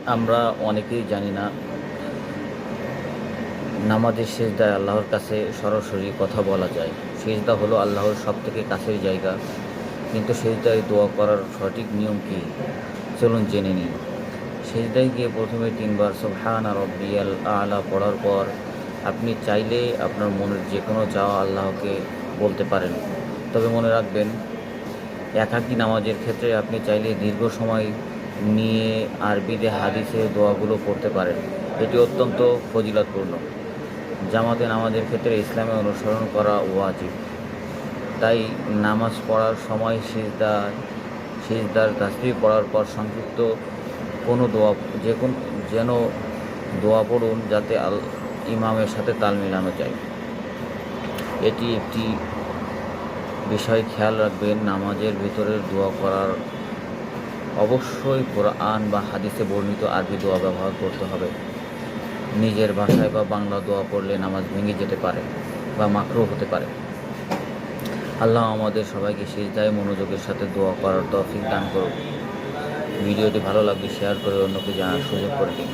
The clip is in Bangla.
আমরা অনেকেই জানি না নামাজের সিজদায় আল্লাহর কাছে সরাসরি কথা বলা যায়। সিজদা হলো আল্লাহর সবথেকে কাছের জায়গা, কিন্তু সিজদায় দোয়া করার সঠিক নিয়ম কী? চলুন জেনে নিই। সিজদায় গিয়ে প্রথমে ৩ বার সুবহানা রব্বিয়াল আ'লা পড়ার পর আপনি চাইলে আপনার মনের যে কোনো চাওয়া আল্লাহকে বলতে পারেন। তবে মনে রাখবেন, একাকী নামাজের ক্ষেত্রে আপনি চাইলে দীর্ঘ সময় নিয়ে আরবিতে হাদিসের দোয়াগুলো পড়তে পারেন। এটি অত্যন্ত ফজিলতপূর্ণ। জামাতে নামাজের ক্ষেত্রে ইসলামে অনুসরণ করা ওয়াজিব। তাই নামাজ পড়ার সময় সিজদার তাসবিহ পড়ার পর সংক্ষিপ্ত কোনো দোয়া যেন দোয়া পড়ুন, যাতে ইমামের সাথে তাল মেলানো যায়। এটি একটি বিষয় খেয়াল রাখবেন, নামাজের ভিতরের দোয়া করার অবশ্যই কোরআন বা হাদিসে বর্ণিত আরবি দোয়া ব্যবহার করতে হবে। নিজের ভাষায় বা বাংলা দোয়া পড়লে নামাজ ভেঙে যেতে পারে বা মাকরুহ হতে পারে। আল্লাহ আমাদের সবাইকে সিজদায় মনোযোগের সাথে দোয়া করার তৌফিক দান করুন। ভিডিওটি ভালো লাগলে শেয়ার করে অন্যকে জানার সুযোগ করে দিন।